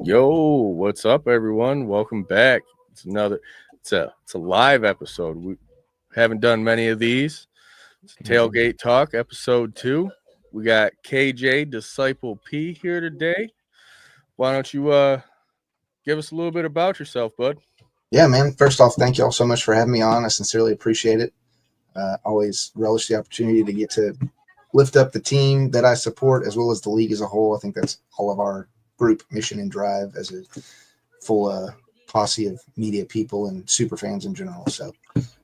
Yo, what's up, everyone? Welcome back. It's a live episode. We haven't done many of these. It's Tailgate Talk, episode 2. We got KJ Disciple P here today. Why don't you give us a little bit about yourself, bud? Yeah, man. First off, thank you all so much for having me on. I sincerely appreciate it. Always relish the opportunity to get to lift up the team that I support as well as the league as a whole. I think that's all of our group mission and drive as a full posse of media people and super fans in general. So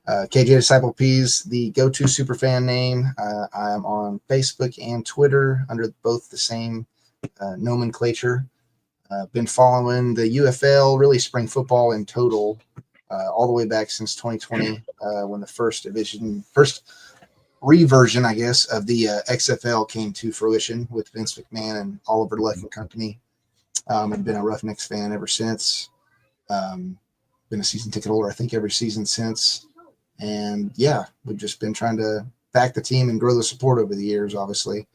KJ Disciple P's the go-to super fan name. I am on Facebook and Twitter under both the same nomenclature. Been following the UFL, really spring football in total, all the way back since 2020, when the first reversion, I guess, of the XFL came to fruition with Vince McMahon and Oliver Luck and company. I've been a Roughnecks fan ever since. Been a season ticket holder, I think, every season since. And yeah, we've just been trying to back the team and grow the support over the years, obviously.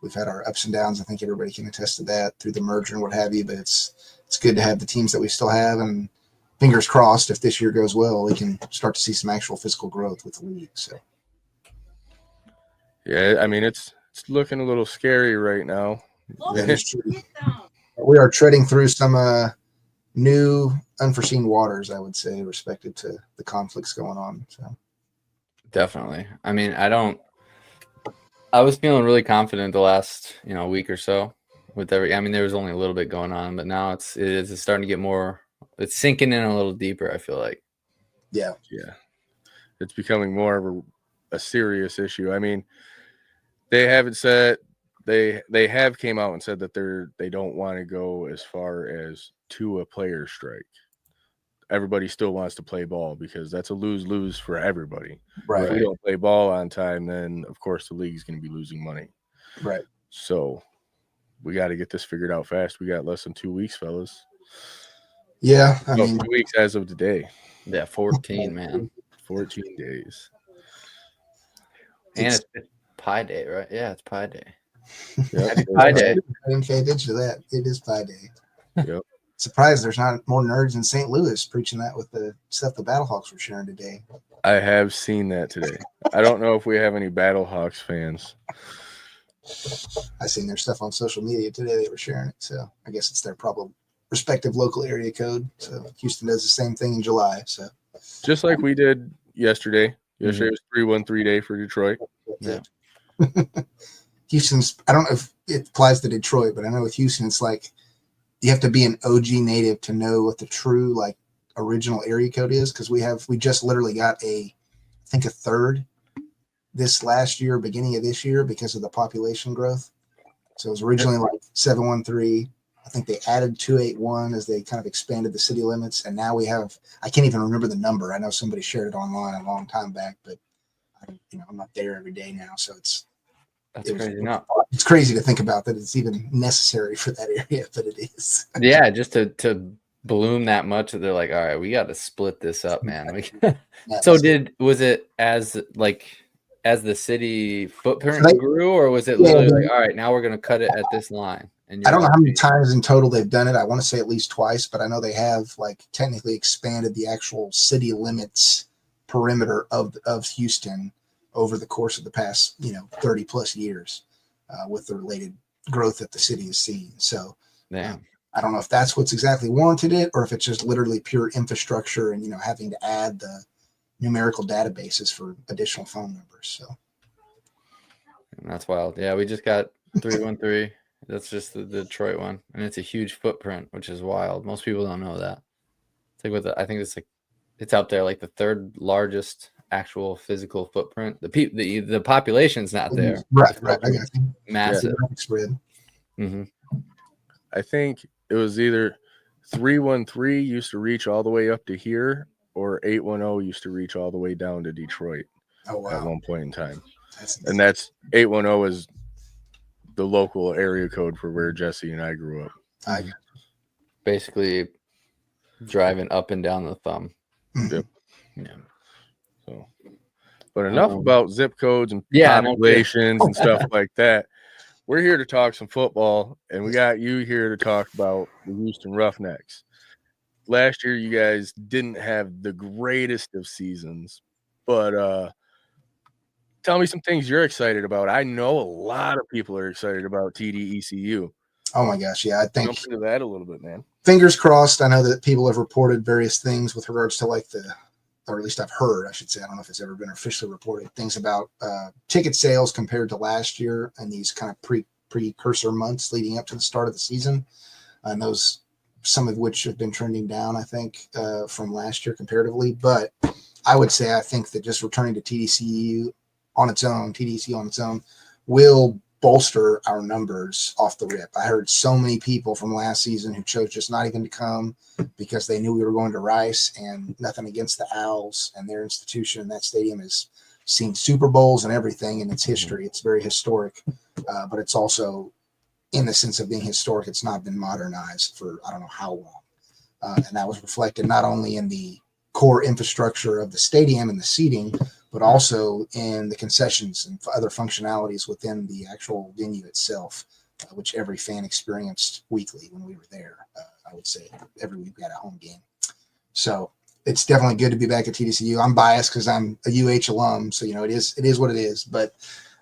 We've had our ups and downs. I think everybody can attest to that through the merger and what have you, but it's good to have the teams that we still have, and fingers crossed if this year goes well, we can start to see some actual physical growth with the league. So yeah, I mean it's looking a little scary right now. That is true. We are treading through some new unforeseen waters, I would say, respective to the conflicts going on. So definitely. I mean, I was feeling really confident the last, week or so with I mean, there was only a little bit going on, but now it's starting to get more, it's sinking in a little deeper, I feel like. Yeah. It's becoming more of a serious issue. I mean, they haven't said they have came out and said that they don't want to go as far as to a player strike. Everybody still wants to play ball because that's a lose-lose for everybody. Right. If we don't play ball on time, then of course the league's going to be losing money. Right. So we got to get this figured out fast. We got less than 2 weeks, fellas. Yeah, I mean, 2 weeks as of today. Yeah, 14, man. 14 days. And it's Pi Day, right? Yeah, it's Pi Day. Yep. Happy Pi Day. I didn't pay attention to that. It is Pi Day. Yep. Surprised there's not more nerds in St. Louis preaching that with the stuff the Battlehawks were sharing today. I have seen that today. I don't know if we have any Battlehawks fans. I seen their stuff on social media today. They were sharing it, so I guess it's their problem respective local area code. So Houston does the same thing in July. So just like we did yesterday. Yesterday was 3-1-3 day for Detroit. Yeah. Houston's, I don't know if it applies to Detroit, but I know with Houston it's like you have to be an OG native to know what the true like original area code is, because we just literally got I think a third this last year, beginning of this year, because of the population growth. So it was originally like 713. I think they added 281 as they kind of expanded the city limits, and now we have, I can't even remember the number. I know somebody shared it online a long time back, but I'm not there every day now, so it's crazy. No, it's crazy to think about that it's even necessary for that area, but it is. Yeah, just to bloom that much that they're like, all right, we got to split this up, man. So was it as the city footprint grew, or was it literally like, all right, now we're going to cut it at this line? And I don't know how many times in total they've done it. I want to say at least twice, but I know they have like technically expanded the actual city limits perimeter of Houston over the course of the past, 30 plus years, with the related growth that the city has seen. So I don't know if that's what's exactly warranted it, or if it's just literally pure infrastructure and, having to add the numerical databases for additional phone numbers. So that's wild. Yeah, we just got 313. That's just the Detroit one, and it's a huge footprint, which is wild. Most people don't know that. It's like I think it's out there like the third largest actual physical footprint. The population's not there. Right. I got you. Massive spread. Mm-hmm. I think it was either 313 used to reach all the way up to here, or 810 used to reach all the way down to Detroit. Oh, wow. At one point in time. That's 810 is the local area code for where Jesse and I grew up. Basically driving up and down the thumb. Yep. Yeah. So, but enough about zip codes and populations and stuff like that. we're here to talk some football, and we got you here to talk about the Houston Roughnecks. Last year, you guys didn't have the greatest of seasons, but tell me some things you're excited about. I know a lot of people are excited about TDECU. Oh my gosh, yeah, I think Jump into that a little bit, man. Fingers crossed. I know that people have reported various things with regards to like or at least I've heard, I should say, I don't know if it's ever been officially reported, things about ticket sales compared to last year and these kind of precursor months leading up to the start of the season. And those, some of which have been trending down, I think, from last year comparatively. But I would say I think that just returning to TDCU on its own will bolster our numbers off the rip. I heard so many people from last season who chose just not even to come because they knew we were going to Rice, and nothing against the Owls and their institution. That stadium has seen Super Bowls and everything in its history. It's very historic, but it's also, in the sense of being historic, it's not been modernized for I don't know how long. And that was reflected not only in the core infrastructure of the stadium and the seating, but also in the concessions and other functionalities within the actual venue itself, which every fan experienced weekly when we were there. I would say every week we had a home game. So it's definitely good to be back at TDCU. I'm biased because I'm a UH alum, so it is what it is. But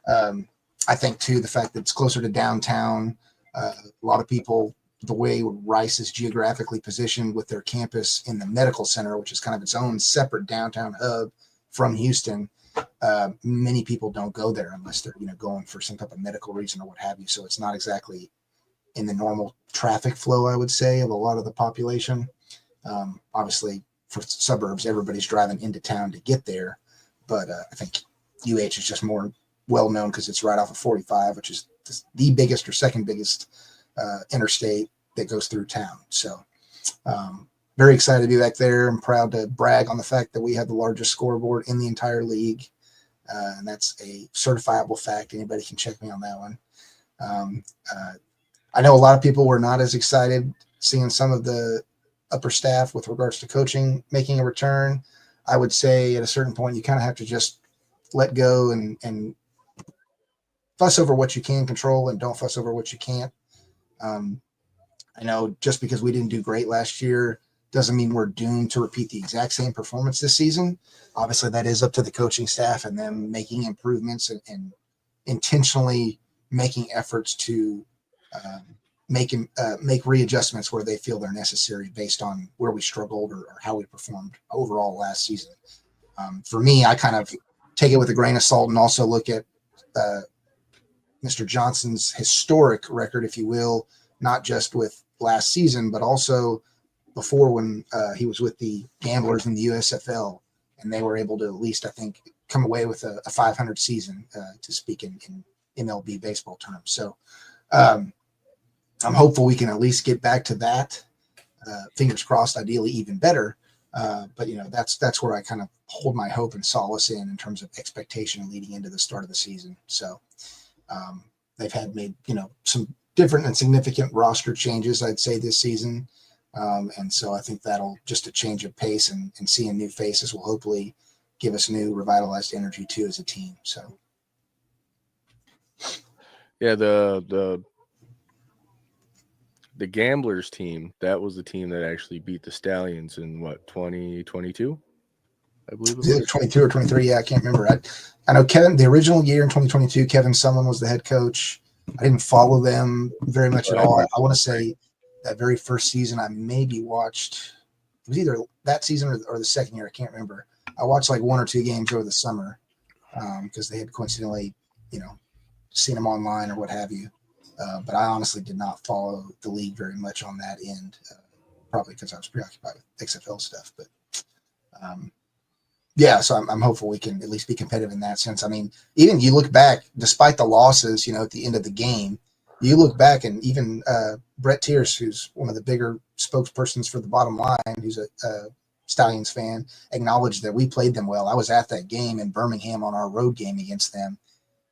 I think too the fact that it's closer to downtown, a lot of people, the way Rice is geographically positioned with their campus in the medical center, which is kind of its own separate downtown hub from Houston, many people don't go there unless they're going for some type of medical reason or what have you. So it's not exactly in the normal traffic flow, I would say, of a lot of the population. Obviously, for suburbs, everybody's driving into town to get there, but I think UH is just more well known because it's right off of 45, which is the biggest or second biggest interstate that goes through town. So very excited to be back there. I'm proud to brag on the fact that we have the largest scoreboard in the entire league. And that's a certifiable fact. Anybody can check me on that one. I know a lot of people were not as excited seeing some of the upper staff with regards to coaching making a return. I would say at a certain point, you kind of have to just let go and fuss over what you can control and don't fuss over what you can't. I know just because we didn't do great last year doesn't mean we're doomed to repeat the exact same performance this season. Obviously, that is up to the coaching staff and them making improvements and intentionally making efforts to make readjustments where they feel they're necessary based on where we struggled or how we performed overall last season. For me, I kind of take it with a grain of salt and also look at Mr. Johnson's historic record, if you will, not just with last season, but also before when he was with the Gamblers in the USFL, and they were able to at least, I think, come away with a 500 season, to speak in MLB baseball terms. So I'm hopeful we can at least get back to that. Fingers crossed, ideally even better. But that's where I kind of hold my hope and solace in terms of expectation leading into the start of the season. So they've made some different and significant roster changes, I'd say, this season. And so I think that'll just a change of pace and seeing new faces will hopefully give us new revitalized energy too as a team. So yeah, the Gamblers team, that was the team that actually beat the Stallions in 2022, I believe it was. 22 or 23. Yeah, I can't remember. I know Kevin, the original year in 2022, Kevin Sumlin was the head coach. I didn't follow them very much at all. I want to say that very first season, I maybe watched, it was either that season or the second year. I can't remember. I watched like one or two games over the summer because they had coincidentally, seen them online or what have you. But I honestly did not follow the league very much on that end, probably because I was preoccupied with XFL stuff. But yeah, so I'm hopeful we can at least be competitive in that sense. I mean, even you look back, despite the losses, at the end of the game, you look back and even Brett Tierce, who's one of the bigger spokespersons for the Bottom Line, who's a Stallions fan, acknowledged that we played them well. I was at that game in Birmingham on our road game against them.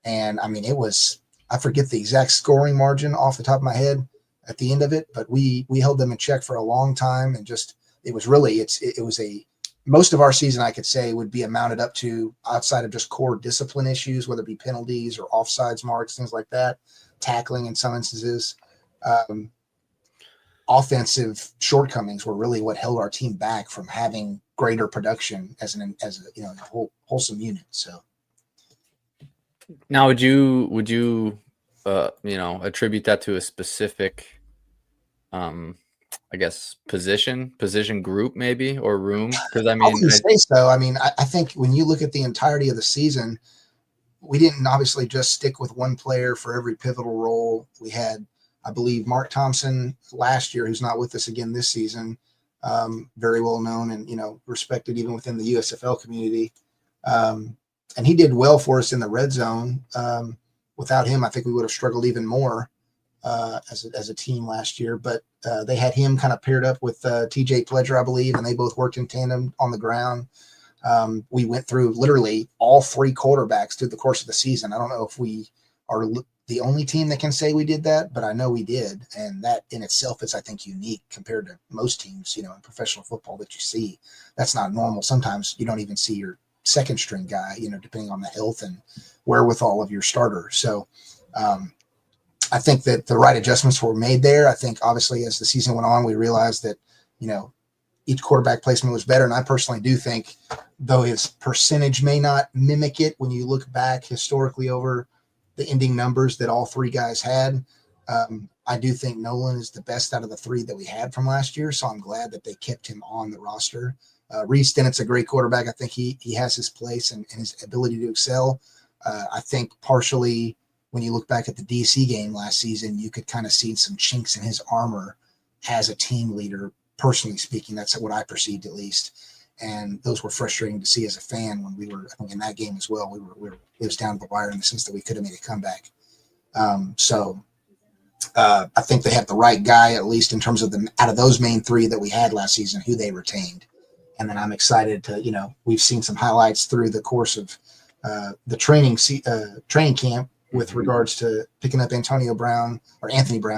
And I mean, it was, I forget the exact scoring margin off the top of my head at the end of it, but we held them in check for a long time. And just, it was really, it was a most of our season, I could say, would be amounted up to, outside of just core discipline issues, whether it be penalties or offsides marks, things like that, tackling in some instances. Offensive shortcomings were really what held our team back from having greater production as a wholesome unit. So now, would you attribute that to a specific, I guess, position group maybe, or room? Because I I mean, wouldn't say so. I mean, I think when you look at the entirety of the season, we didn't obviously just stick with one player for every pivotal role. We had, I believe, Mark Thompson last year, who's not with us again this season, very well known and, respected even within the USFL community. And he did well for us in the red zone. Without him, I think we would have struggled even more as a team last year. But they had him kind of paired up with TJ Pledger, I believe, and they both worked in tandem on the ground. We went through literally all three quarterbacks through the course of the season. I don't know if we are the only team that can say we did that, but I know we did. And that in itself is, I think, unique compared to most teams, in professional football that you see. That's not normal. Sometimes you don't even see your second string guy, depending on the health and wherewithal of your starter. So I think that the right adjustments were made there. I think obviously as the season went on, we realized that, each quarterback placement was better. And I personally do think, though his percentage may not mimic it when you look back historically over the ending numbers that all three guys had, I do think Nolan is the best out of the three that we had from last year. So I'm glad that they kept him on the roster. Reese Dennett's a great quarterback. I think he has his place and his ability to excel. I think partially when you look back at the DC game last season, you could kind of see some chinks in his armor as a team leader. Personally speaking, that's what I perceived at least. And those were frustrating to see as a fan when we were, I think, in that game as well. It was down to the wire in the sense that we could have made a comeback. So I think they have the right guy, at least in terms of out of those main three that we had last season, who they retained. And then I'm excited to, we've seen some highlights through the course of the training camp with regards to picking up Anthony Brown,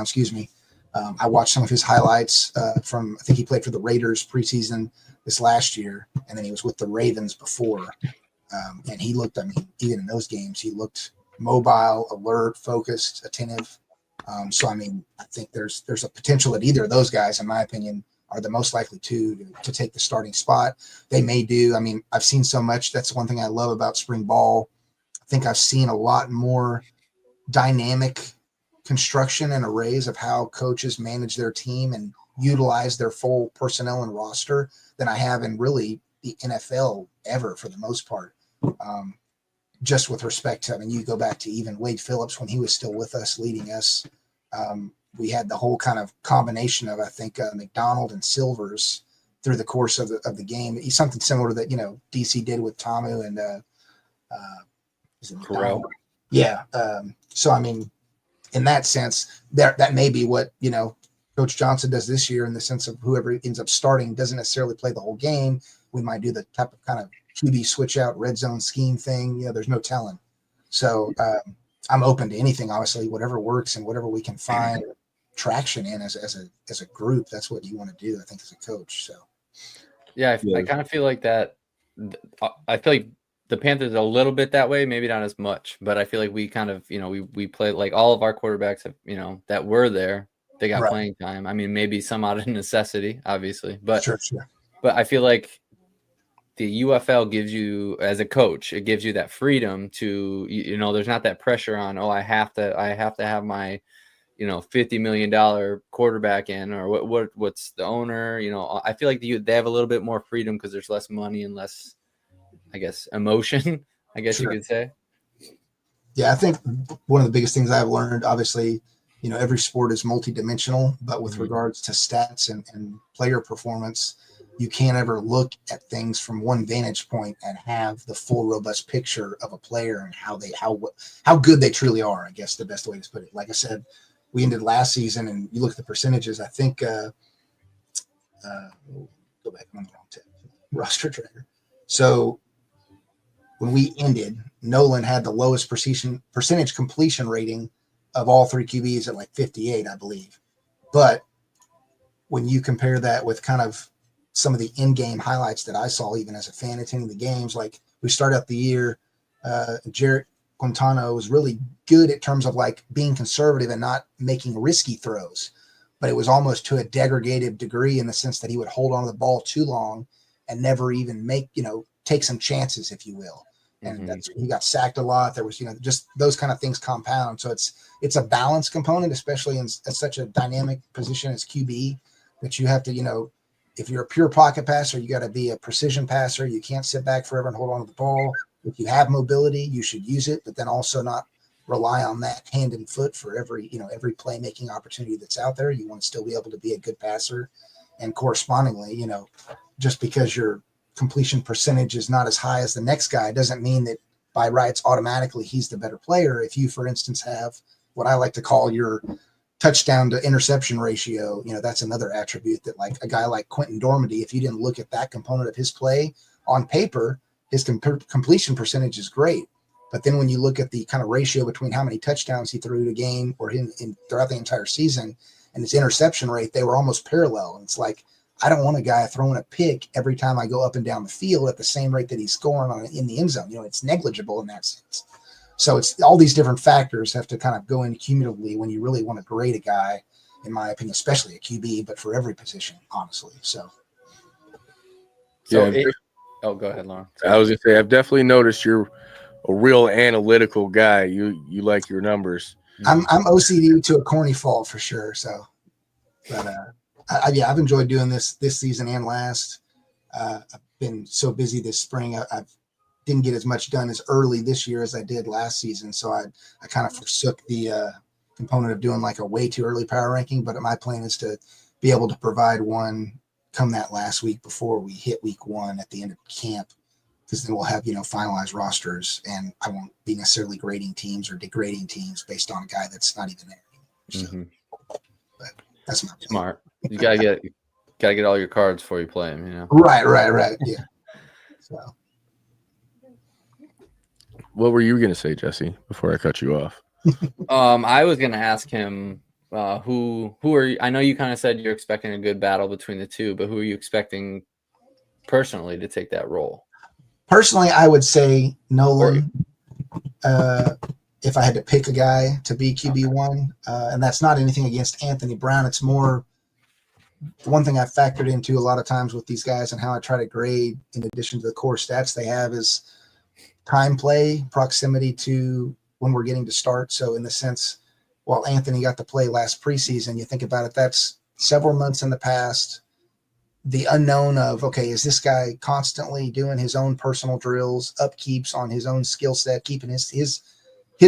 excuse me. I watched some of his highlights from, I think he played for the Raiders preseason this last year, and then he was with the Ravens before. And he looked, even in those games, he looked mobile, alert, focused, attentive. So, I think there's a potential that either of those guys, in my opinion, are the most likely to take the starting spot. They may do. I've seen so much. That's one thing I love about spring ball. I think I've seen a lot more dynamic construction and arrays of how coaches manage their team and utilize their full personnel and roster than I have in really the NFL ever, for the most part. Just with respect to, you go back to even Wade Phillips when he was still with us, leading us. We had the whole kind of combination of, I think, McDonald and Silvers through the course of the game. It's something similar to that, DC did with Tamu and Corral. Yeah. So, in that sense, that may be what, Coach Johnson does this year, in the sense of whoever ends up starting doesn't necessarily play the whole game. We might do the type of kind of QB switch out red zone scheme thing. There's no telling. So I'm open to anything, obviously, whatever works and whatever we can find traction in as a group. That's what you want to do, I think, as a coach. So yeah, I kind of feel like that. I feel like the Panthers are a little bit that way, maybe not as much, but I feel like we kind of, we play like all of our quarterbacks have, that were there, they got playing time. Maybe some out of necessity, obviously, but sure. But I feel like the UFL gives you, as a coach, it gives you that freedom to, there's not that pressure on, I have to have my, $50 million quarterback in, or what's the owner, I feel like they have a little bit more freedom because there's less money and less, I guess, emotion, I guess you could say. Yeah, I think one of the biggest things I've learned, obviously, every sport is multidimensional, but with regards to stats and player performance, you can't ever look at things from one vantage point and have the full robust picture of a player and how good they truly are, I guess the best way to put it. Like I said, we ended last season and you look at the percentages, I think, go back, I'm on the wrong tab, roster tracker. So when we ended, Nolan had the lowest percentage completion rating of all three QBs at like 58, I believe. But when you compare that with kind of some of the in-game highlights that I saw, even as a fan attending the games. Like we start out the year, Jarrett Quintana was really good in terms of like being conservative and not making risky throws, but it was almost to a degraded degree in the sense that he would hold on to the ball too long and never even take some chances, if you will. And that's, he got sacked a lot. There was, just those kind of things compound. So it's a balance component, especially in such a dynamic position as QB, that you have to, if you're a pure pocket passer, you got to be a precision passer. You can't sit back forever and hold on to the ball. If you have mobility, you should use it, but then also not rely on that hand and foot for every playmaking opportunity that's out there. You want to still be able to be a good passer, and correspondingly, just because your completion percentage is not as high as the next guy doesn't mean that by rights automatically he's the better player. If you, for instance, have what I like to call your touchdown to interception ratio, that's another attribute that, like a guy like Quentin Dormady, if you didn't look at that component of his play on paper, his completion percentage is great. But then when you look at the kind of ratio between how many touchdowns he threw a game or throughout the entire season and his interception rate, they were almost parallel. And it's like, I don't want a guy throwing a pick every time I go up and down the field at the same rate that he's scoring in the end zone. It's negligible in that sense. So it's all these different factors have to kind of go in cumulatively when you really want to grade a guy, in my opinion, especially a QB, but for every position, honestly. So go ahead, Lauren. I was gonna say, I've definitely noticed you're a real analytical guy. You like your numbers. I'm OCD to a corny fault for sure. So, but I've enjoyed doing this season and last. I've been so busy this spring. I didn't get as much done as early this year as I did last season. So I kind of forsook the component of doing like a way too early power ranking. But my plan is to be able to provide one come that last week before we hit week 1 at the end of camp, because then we'll have, finalized rosters, and I won't be necessarily grading teams or degrading teams based on a guy that's not even there anymore. So, but that's not smart. You gotta get all your cards before you play them, Right. Yeah. So, what were you gonna say, Jesse, before I cut you off? I was gonna ask him who are you? I know you kind of said you're expecting a good battle between the two, but who are you expecting personally to take that role? Personally, I would say Nolan. If I had to pick a guy to be QB1, and that's not anything against Anthony Brown. It's more one thing I factored into a lot of times with these guys and how I try to grade, in addition to the core stats they have, is time play, proximity to when we're getting to start. So in the sense, while Anthony got to play last preseason, you think about it, that's several months in the past. The unknown of, okay, is this guy constantly doing his own personal drills, upkeeps on his own skill set, keeping his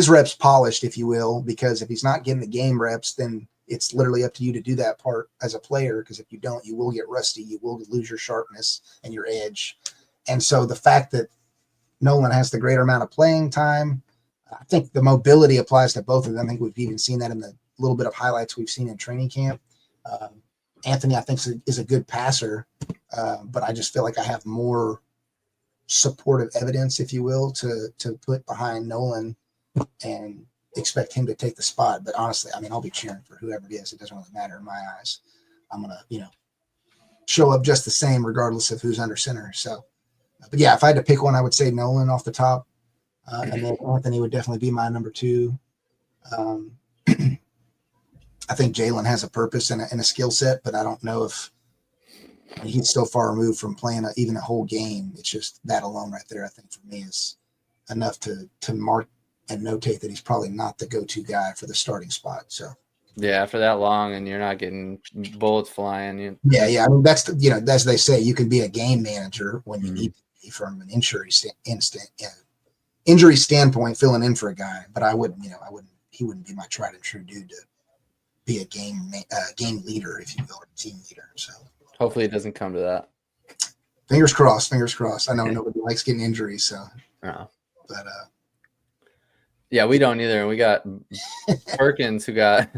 reps polished, if you will, because if he's not getting the game reps, then it's literally up to you to do that part as a player, because if you don't, you will get rusty, you will lose your sharpness and your edge. And so the fact that Nolan has the greater amount of playing time, I think the mobility applies to both of them. I think we've even seen that in the little bit of highlights we've seen in training camp. Anthony, I think, is a good passer, but I just feel like I have more supportive evidence, if you will, to put behind Nolan and expect him to take the spot. But honestly, I'll be cheering for whoever it is. It doesn't really matter in my eyes. I'm going to, show up just the same regardless of who's under center. So, but yeah, if I had to pick one, I would say Nolan off the top. And then Anthony would definitely be my number 2. I think Jalen has a purpose and a skill set, but I don't know if he's still far removed from playing even a whole game. It's just that alone right there, I think, for me is enough to mark and notate that he's probably not the go-to guy for the starting spot. So yeah, after that long and you're not getting bullets flying. Yeah. That's as they say, you can be a game manager when you need to be from an injury standpoint, filling in for a guy. But he wouldn't be my tried and true dude to be a game leader, if you will, or team leader. So hopefully it doesn't come to that. Fingers crossed. I know nobody likes getting injuries, so. No. But yeah, we don't either. We got Perkins, who got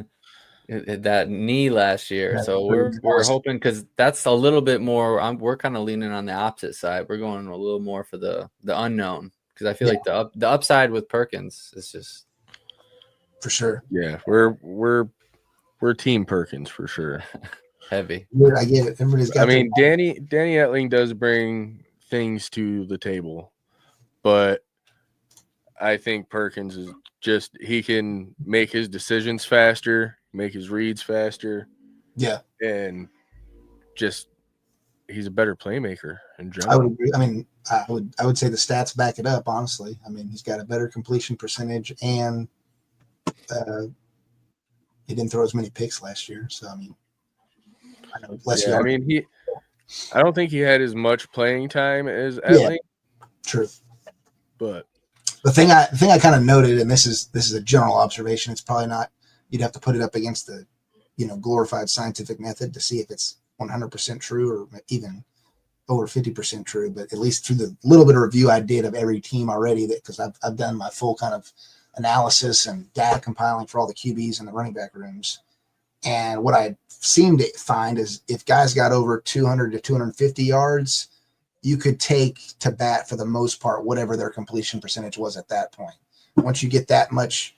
that knee last year, so we're hoping, because that's a little bit more. We're kind of leaning on the opposite side. We're going a little more for the unknown, because I feel like the upside with Perkins is just for sure. Yeah, we're Team Perkins for sure. Heavy. I get it. Everybody's got. I mean, Danny Etling does bring things to the table, but I think Perkins is just he can make his decisions faster, make his reads faster, Yeah, and just he's a better playmaker in I general. would agree. I mean, I would say the stats back it up. Honestly, I mean, he's got a better completion percentage, and he didn't throw as many picks last year. So I mean, I know less Yeah, I yards. mean I don't think he had as much playing time as Yeah, Etling, true. but The thing I kind of noted, and this is a general observation. It's probably not. You'd have to put it up against the, glorified scientific method to see if it's 100% true or even over 50% true. But at least through the little bit of review I did of every team already, that because I've done my full kind of analysis and data compiling for all the QBs and the running back rooms. And what I seem to find is if guys got over 200 to 250 yards, you could take to bat for the most part whatever their completion percentage was at that point. Once you get that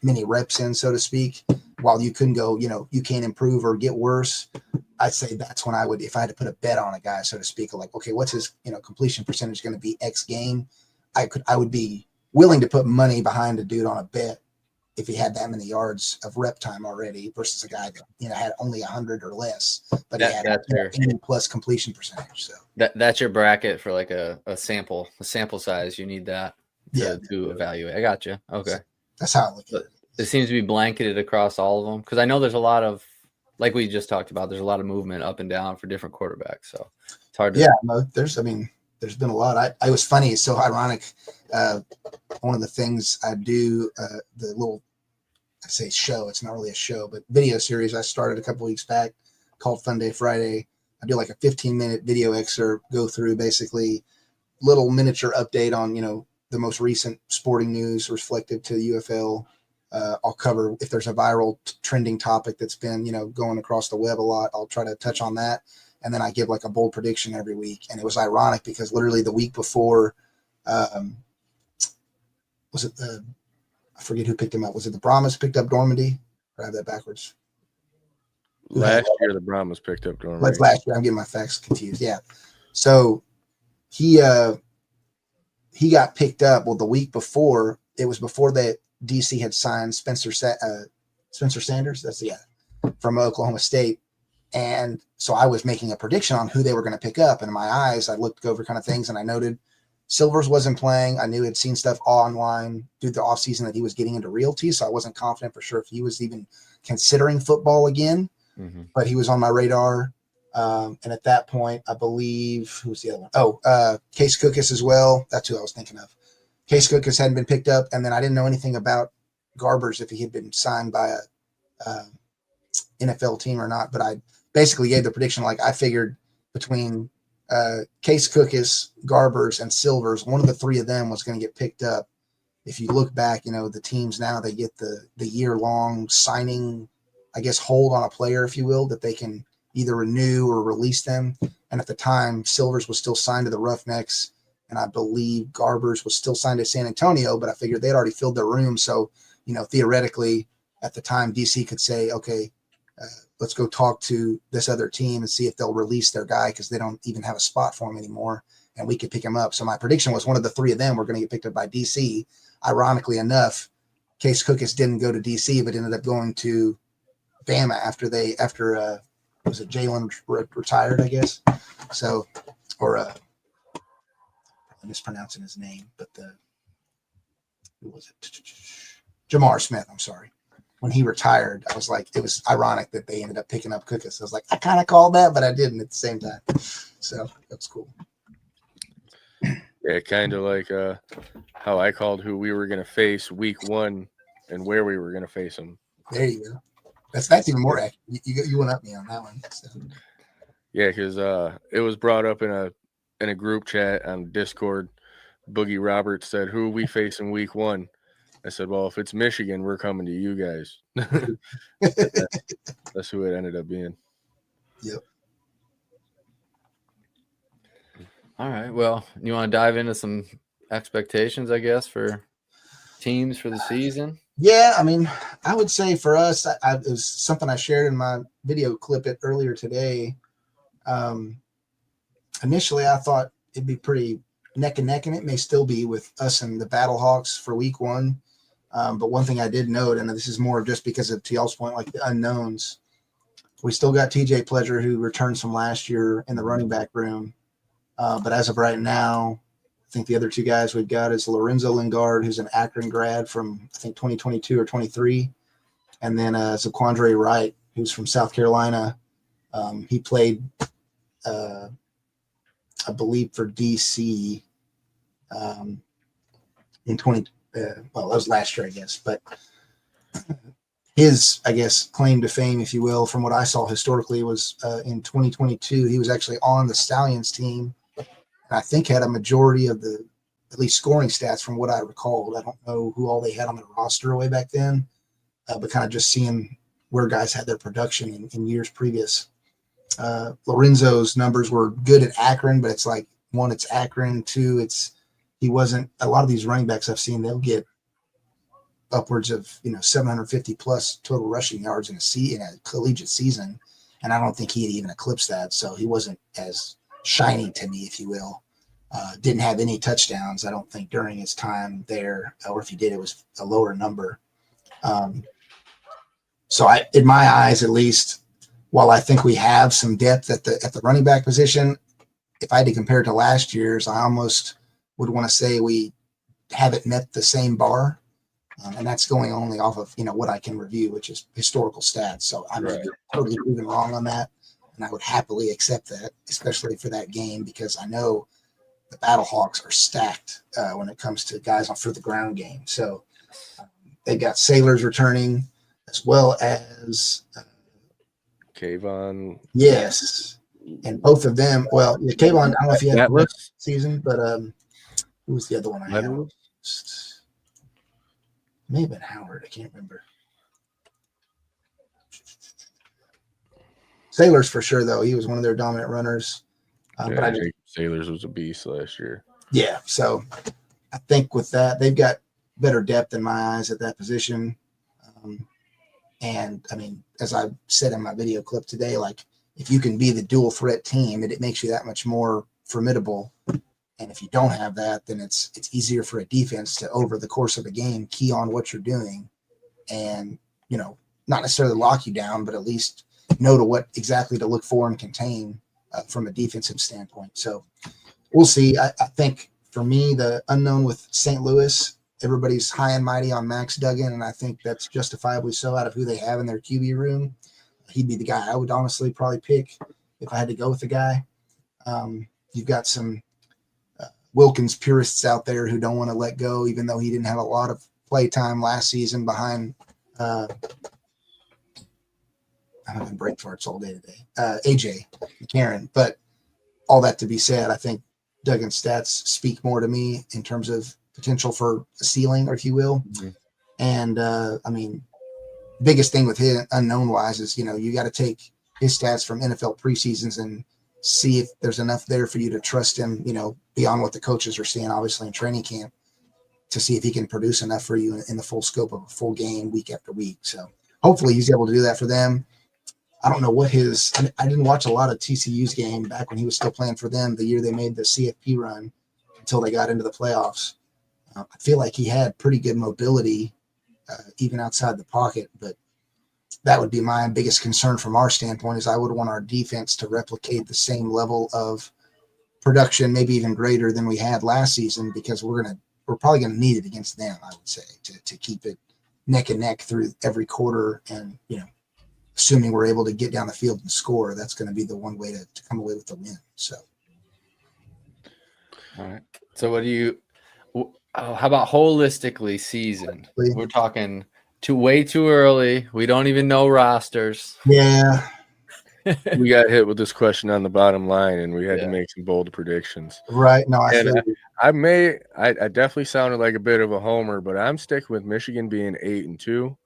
many reps in, so to speak, while you couldn't go, you can't improve or get worse, I'd say that's when I would, if I had to put a bet on a guy, so to speak, like, okay, what's his, completion percentage going to be X game? I would be willing to put money behind a dude on a bet if he had that many yards of rep time already versus a guy that, had only 100 or less, but he had 80 plus completion percentage. So that's your bracket for like a sample size. You need that to evaluate. I got you. Okay. That's how I look at it. It seems to be blanketed across all of them because I know there's a lot of, like we just talked about, there's a lot of movement up and down for different quarterbacks. So it's hard to. Yeah, no, there's been a lot. I was funny. It's so ironic. One of the things I do, the little, I say show, it's not really a show, but video series I started a couple weeks back called Fun Day Friday. I do like a 15-minute video excerpt, go through basically little miniature update on, the most recent sporting news reflective to the UFL. I'll cover if there's a viral trending topic that's been, going across the web a lot. I'll try to touch on that. And then I give like a bold prediction every week. And it was ironic because literally the week before, was it I forget who picked him up. Was it the Brahmas picked up Normandy? Or I have that backwards. Last year the Brahmas picked up Normandy. Like last year, I'm getting my facts confused. Yeah. So he got picked up. Well, the week before, it was before that DC had signed Spencer Sanders. That's from Oklahoma State. And so I was making a prediction on who they were going to pick up. And in my eyes, I looked over kind of things and I noted Silvers wasn't playing. I knew he'd seen stuff online through the offseason that he was getting into realty. So I wasn't confident for sure if he was even considering football again, but he was on my radar. And at that point, I believe, who was the other one? Oh, Case Cookus as well. That's who I was thinking of. Case Cookus hadn't been picked up. And then I didn't know anything about Garbers, if he had been signed by a NFL team or not. But I basically gave the prediction, like I figured between Case Cookus, Garbers, and Silvers, one of the three of them was going to get picked up. If you look back, the teams now, they get the year-long signing, I guess, hold on a player, if you will, that they can either renew or release them. And at the time, Silvers was still signed to the Roughnecks, and I believe Garbers was still signed to San Antonio, but I figured they'd already filled their room. So, theoretically, at the time, DC could say, okay, let's go talk to this other team and see if they'll release their guy because they don't even have a spot for him anymore, and we could pick him up. So my prediction was one of the three of them were going to get picked up by DC. Ironically enough, Case Cookus didn't go to DC, but ended up going to Bama after was it Jalen retired, I guess. So, or I'm mispronouncing his name, but who was it? Jamar Smith. I'm sorry. When he retired, I was like, it was ironic that they ended up picking up Cookus. I was like, I kind of called that, but I didn't at the same time. So that's cool. Yeah, kind of like how I called who we were going to face week 1 and where we were going to face them. There you go. That's even more accurate. You went up me on that one. So. Yeah, because it was brought up in a group chat on Discord. Boogie Roberts said, "Who are we facing week 1?" I said, "Well, if it's Michigan, we're coming to you guys." That's who it ended up being. Yep. All right. Well, you want to dive into some expectations, I guess, for teams for the season? Yeah, I mean, I would say for us, it was something I shared in my video clip it earlier today. Um, Initially, I thought it'd be pretty neck and neck, and it may still be with us and the Battlehawks for week one. But one thing I did note, and this is more just because of TL's point, like the unknowns, we still got TJ Pleasure, who returns from last year in the running back room. But as of right now, I think the other two guys we've got is Lorenzo Lingard, who's an Akron grad from, I think, 2022 or 23. And then Zaquandre Wright, who's from South Carolina. He played, I believe, for DC in 20. Well, that was last year, I guess. But his, I guess, claim to fame, if you will, from what I saw historically, was in 2022. He was actually on the Stallions team, and I think had a majority of the, at least scoring stats from what I recalled. I don't know who all they had on the roster way back then, but kind of just seeing where guys had their production in years previous. Lorenzo's numbers were good at Akron, but it's like, one, it's Akron. Two, he wasn't. A lot of these running backs I've seen, they'll get upwards of 750 plus total rushing yards in a collegiate season, and I don't think he had even eclipsed that. So he wasn't as shiny to me, if you will. Didn't have any touchdowns, I don't think, during his time there, or if he did, it was a lower number. So in my eyes, at least, while I think we have some depth at the running back position, if I had to compare it to last year's, I almost would want to say we haven't met the same bar. And that's going only off of, what I can review, which is historical stats. So I'm totally proven wrong on that. And I would happily accept that, especially for that game, because I know the Battlehawks are stacked when it comes to guys for the ground game. So they got Sailors returning, as well as Kayvon. Yes. And both of them, well, Kayvon, I don't know if he had a season, but who was the other one I had? May have been Howard. I can't remember. Sailors for sure, though. He was one of their dominant runners. But Sailors was a beast last year. Yeah. So I think with that, they've got better depth in my eyes at that position. And I mean, as I said in my video clip today, like, if you can be the dual threat team, it makes you that much more formidable. And if you don't have that, then it's easier for a defense to, over the course of a game, key on what you're doing and, not necessarily lock you down, but at least know what exactly to look for and contain from a defensive standpoint. So we'll see. I think for me, the unknown with St. Louis, everybody's high and mighty on Max Duggan, and I think that's justifiably so out of who they have in their QB room. He'd be the guy I would honestly probably pick if I had to go with the guy. You've got some Wilkins purists out there who don't want to let go, even though he didn't have a lot of play time last season behind I'm having brain farts all day today. AJ McCarron. But all that to be said, I think Duggan's stats speak more to me in terms of potential for a ceiling, or if you will. Mm-hmm. And I mean, biggest thing with him unknown wise is, you got to take his stats from NFL preseasons and see if there's enough there for you to trust him, beyond what the coaches are seeing, obviously in training camp, to see if he can produce enough for you in the full scope of a full game week after week. So hopefully he's able to do that for them. I don't know what I didn't watch a lot of TCU's game back when he was still playing for them, the year they made the CFP run until they got into the playoffs. I feel like he had pretty good mobility, even outside the pocket, but that would be my biggest concern from our standpoint, is I would want our defense to replicate the same level of production, maybe even greater than we had last season, because we're probably going to need it against them, I would say, to keep it neck and neck through every quarter. And, assuming we're able to get down the field and score, that's going to be the one way to come away with the win. So. All right. So how about holistically season? We're talking way too early. We don't even know rosters. Yeah. We got hit with this question on the bottom line, and we had to make some bold predictions. Right. No, I definitely sounded like a bit of a homer, but I'm sticking with Michigan being 8-2.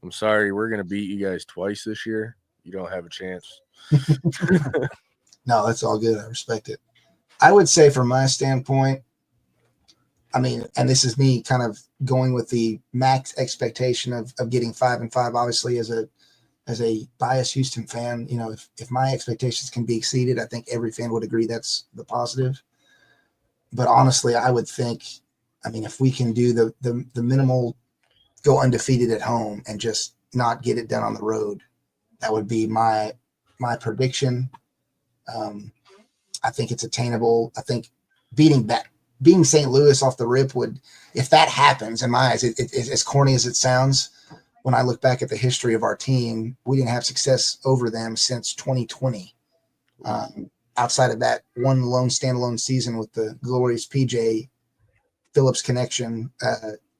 I'm sorry, we're going to beat you guys twice this year. You don't have a chance. No, that's all good. I respect it. I would say from my standpoint, I mean, and this is me kind of going with the max expectation of getting 5-5. Obviously, as a biased Houston fan, if my expectations can be exceeded, I think every fan would agree that's the positive. But honestly, I would think, I mean, if we can do the minimal, go undefeated at home and just not get it done on the road, that would be my prediction. I think it's attainable. I think beating St. Louis off the rip would, if that happens, in my eyes, as corny as it sounds, when I look back at the history of our team, we didn't have success over them since 2020. Outside of that one lone standalone season with the glorious PJ Phillips connection,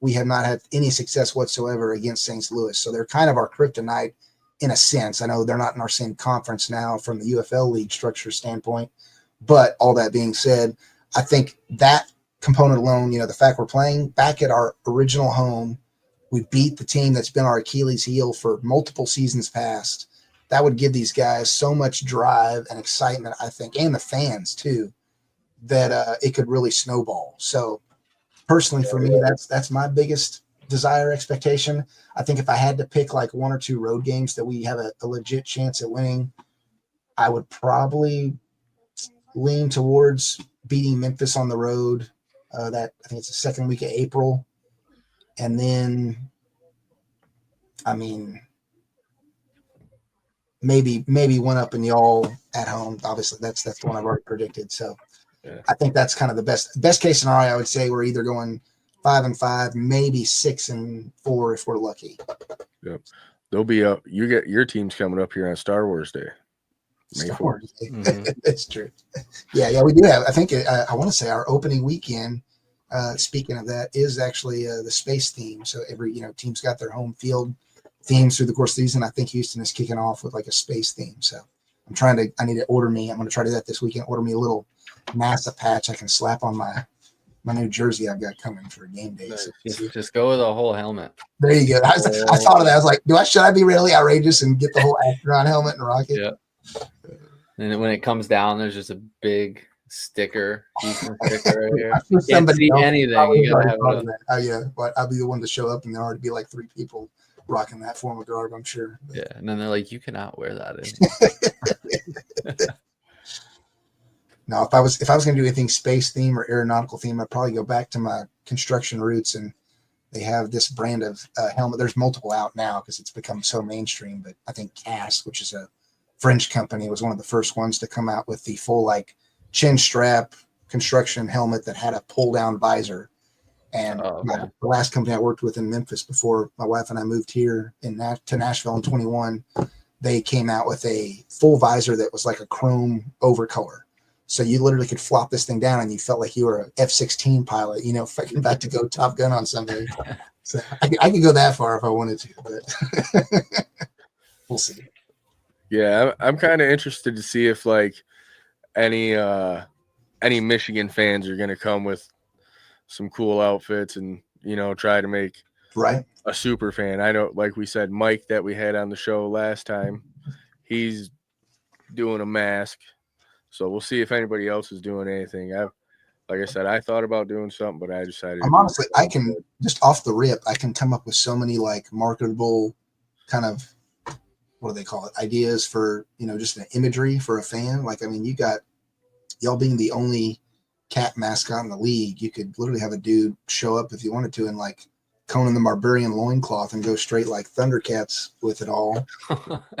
we have not had any success whatsoever against St. Louis. So they're kind of our kryptonite in a sense. I know they're not in our same conference now from the UFL league structure standpoint, but all that being said, I think that component alone, the fact we're playing back at our original home, we beat the team that's been our Achilles heel for multiple seasons past. That would give these guys so much drive and excitement, I think, and the fans too, that it could really snowball. So personally, for me, that's my biggest desire expectation. I think if I had to pick like one or two road games that we have a legit chance at winning, I would probably lean towards beating Memphis on the road. That I think it's the second week of April, and then, I mean, maybe one up in y'all at home. Obviously, that's the one I've already predicted. So, yeah. I think that's kind of the best case scenario. I would say we're either going 5-5, maybe 6-4 if we're lucky. Yep. There'll be you get your team's coming up here on Star Wars Day. May 4th. Mm-hmm. That's true. Yeah, we do have. I think I want to say our opening weekend. Speaking of that, is actually the space theme. So every team's got their home field themes through the course of the season. I think Houston is kicking off with like a space theme. So I need to order me. I'm going to try to do that this weekend. Order me a little NASA patch I can slap on my new jersey I've got coming for game day. So, just go with a whole helmet. There you go. I thought of that. I was like, should I be really outrageous and get the whole astronaut helmet and rocket? Yeah. And when it comes down, there's just a big sticker, Houston sticker right here. You can't see anything. You gotta have it. Oh yeah, but I'll be the one to show up, and there already be like 3 people rocking that form of garb, I'm sure. Yeah, and then they're like, "You cannot wear that." No, if I was going to do anything space theme or aeronautical theme, I'd probably go back to my construction roots, and they have this brand of helmet. There's multiple out now because it's become so mainstream, but I think CAS, which is a French company, was one of the first ones to come out with the full like chin strap construction helmet that had a pull down visor. And the last company I worked with in Memphis before my wife and I moved here to Nashville in 21, they came out with a full visor that was like a chrome overcolor. So you literally could flop this thing down and you felt like you were an F-16 pilot, fucking about to go Top Gun on somebody. So I could go that far if I wanted to, but we'll see. Yeah, I'm kind of interested to see if like any Michigan fans are going to come with some cool outfits and try to make a super fan. I know, like we said, Mike that we had on the show last time, he's doing a mask. So we'll see if anybody else is doing anything. Like I said, I thought about doing something, but I decided. I can just off the rip, I can come up with so many like marketable kind of, what do they call it, ideas for, just an imagery for a fan. Like, I mean, you got y'all being the only cat mascot in the league. You could literally have a dude show up if you wanted to in like Conan the Barbarian loincloth and go straight like Thundercats with it all.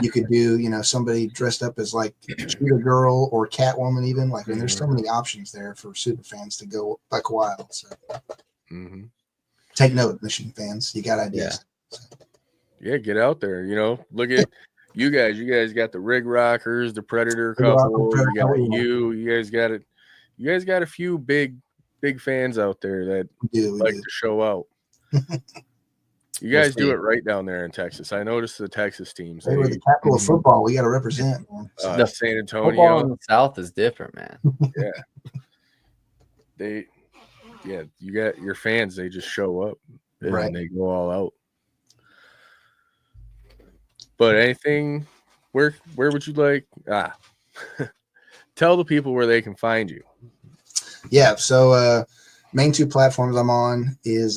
You could do, somebody dressed up as like Cheetah Girl or Catwoman even. Like, I mean, there's so many options there for super fans to go buck wild. So take note, Michigan fans. You got ideas. Yeah, get out there. Look at you guys. You guys got the Rig Rockers, the Predator couple. You guys got it. You guys got a few big fans out there that like to show out. You guys do it right down there in Texas. I noticed the Texas teams. They were the capital of football. We got to represent. San Antonio. Football in the South is different, man. Yeah. You got your fans. They just show up and they go all out. But anything, where would you like? Tell the people where they can find you. Yeah. So, main two platforms I'm on is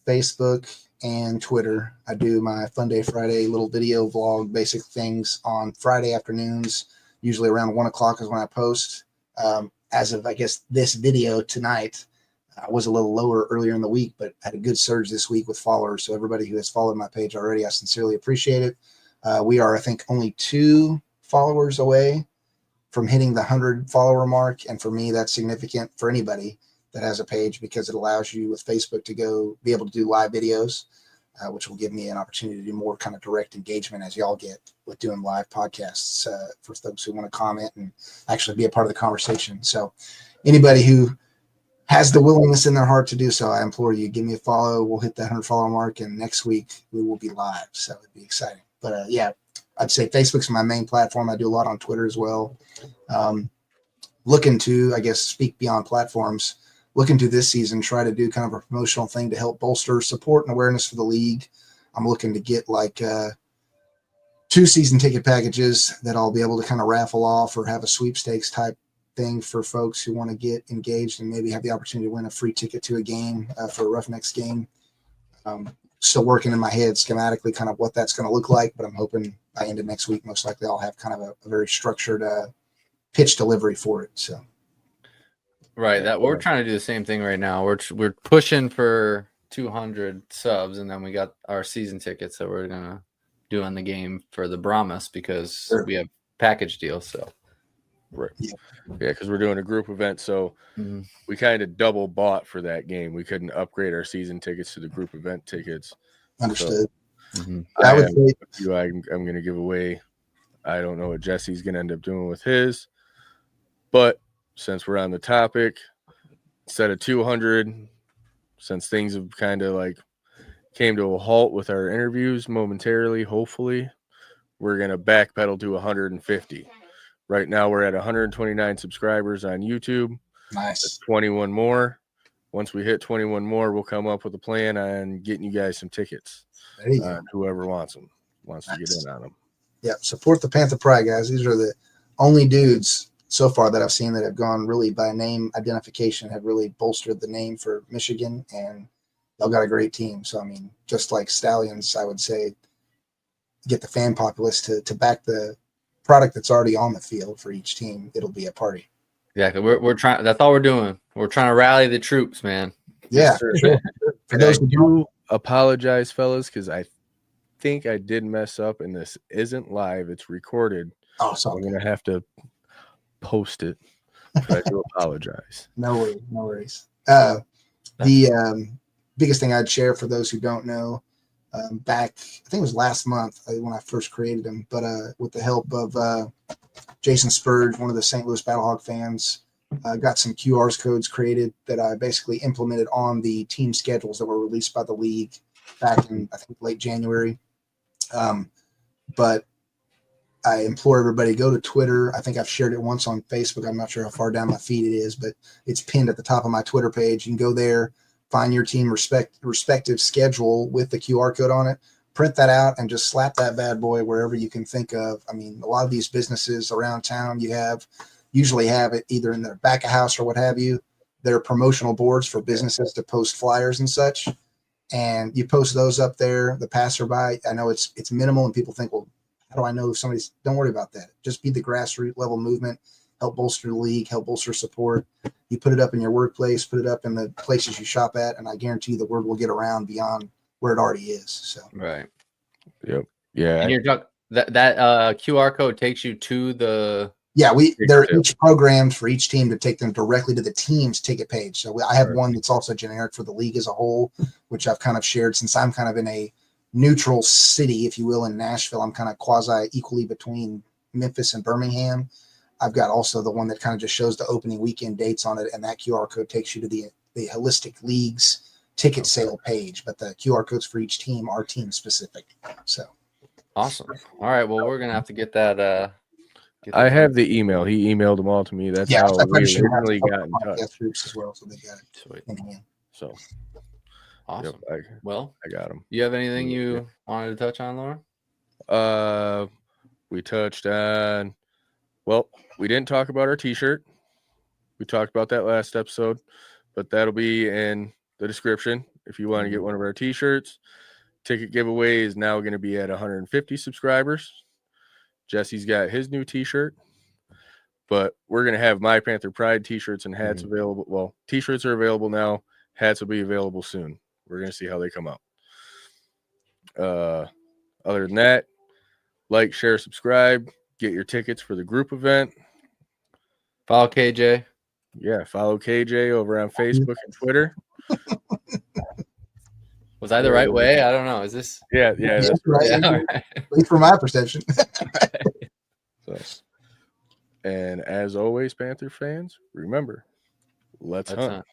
Facebook and Twitter. I do my Fun Day Friday little video vlog, basic things on Friday afternoons. Usually around 1 o'clock is when I post. As of, I guess, this video tonight, I was a little lower earlier in the week, but had a good surge this week with followers. So everybody who has followed my page already, I sincerely appreciate it. We are, I think, only 2 followers away from hitting the 100 follower mark. And for me, that's significant for anybody that has a page, because it allows you with Facebook to go be able to do live videos, which will give me an opportunity to do more kind of direct engagement as y'all get with doing live podcasts for those who want to comment and actually be a part of the conversation. So anybody who has the willingness in their heart to do so, I implore you, give me a follow. We'll hit that 100 follower mark, and next week we will be live. So it'd be exciting. But yeah, I'd say Facebook's my main platform. I do a lot on Twitter as well. Looking to, I guess, speak beyond platforms, looking to this season, try to do kind of a promotional thing to help bolster support and awareness for the league. I'm looking to get like 2 season ticket packages that I'll be able to kind of raffle off or have a sweepstakes type thing for folks who want to get engaged and maybe have the opportunity to win a free ticket to a game for a Roughnecks game. Still working in my head schematically kind of what that's going to look like, but I'm hoping by end of next week, most likely I'll have kind of a very structured pitch delivery for it. So, Right. That we're trying to do the same thing right now. We're pushing for 200 subs, and then we got our season tickets that we're gonna do on the game for the Brahmas because we have package deals. So, right. Yeah, because we're doing a group event, so we kind of double bought for that game. We couldn't upgrade our season tickets to the group event tickets. Understood. So, I would say I'm going to give away. I don't know what Jesse's going to end up doing with his, but since we're on the topic, instead of 200, since things have kind of like came to a halt with our interviews momentarily, hopefully, we're going to backpedal to 150. Right now, we're at 129 subscribers on YouTube. Nice. That's 21 more. Once we hit 21 more, we'll come up with a plan on getting you guys some tickets. There you go. Whoever wants to get in on them. Yeah, support the Panther Pride, guys. These are the only dudes so far that I've seen that have gone really by name identification, have really bolstered the name for Michigan, and they've got a great team. So, I mean, just like Stallions, I would say, get the fan populace to back the product that's already on the field for each team. It'll be a party. Yeah, we're trying. That's all we're doing. We're trying to rally the troops, man. Yeah, for sure. For those who do apologize, fellas, because I think I did mess up, and this isn't live; it's recorded. Oh, so I'm gonna have to post it. But I do apologize. No worries. The biggest thing I'd share for those who don't know, back, I think it was last month when I first created them, but with the help of Jason Spurge, one of the St. Louis Battlehawk fans, got some QR codes created that I basically implemented on the team schedules that were released by the league back in, I think, late January. But I implore everybody, go to Twitter. I think I've shared it once on Facebook. I'm not sure how far down my feed it is, but it's pinned at the top of my Twitter page. You can go there, find your team respective schedule with the QR code on it, print that out, and just slap that bad boy wherever you can think of. I mean, a lot of these businesses around town usually have it either in their back of house or what have you. They're promotional boards for businesses to post flyers and such. And you post those up there, the passerby. I know it's minimal, and people think, well, how do I know if somebody's? Don't worry about that. Just be the grassroots level movement, help bolster the league, help bolster support. You put it up in your workplace, put it up in the places you shop at, and I guarantee you the word will get around beyond where it already is. So right. Yep. Yeah. And you're talking that QR code takes you to the. Yeah, they're each programmed for each team to take them directly to the team's ticket page. So I have one that's also generic for the league as a whole, which I've kind of shared since I'm kind of in a neutral city, if you will, in Nashville. I'm kind of quasi equally between Memphis and Birmingham. I've got also the one that kind of just shows the opening weekend dates on it, and that QR code takes you to the holistic league's ticket sale page. But the QR codes for each team are team specific. So awesome. All right, well, we're gonna have to get that. I have the email. He emailed them all to me. That's how we originally got in touch. Groups as well, so they got it. Sweet. So awesome. Yep, I got them. You have anything you wanted to touch on, Lauren? We touched on. Well, we didn't talk about our T-shirt. We talked about that last episode. but that'll be in the description if you want to get one of our t-shirts. Ticket giveaway is now going to be at 150 subscribers. Jesse's got his new t-shirt, but we're going to have my Panther Pride t-shirts and hats available. Well, t-shirts are available now. Hats will be available soon. We're going to see how they come out. Other than that, like, share, subscribe, get your tickets for the group event. Follow KJ. Yeah, follow KJ over on Facebook and Twitter. Was I the right way? I don't know. Is this? Yeah, that's right. Yeah, all At right. least from my perception. So, and as always, Panther fans, remember, let's hunt.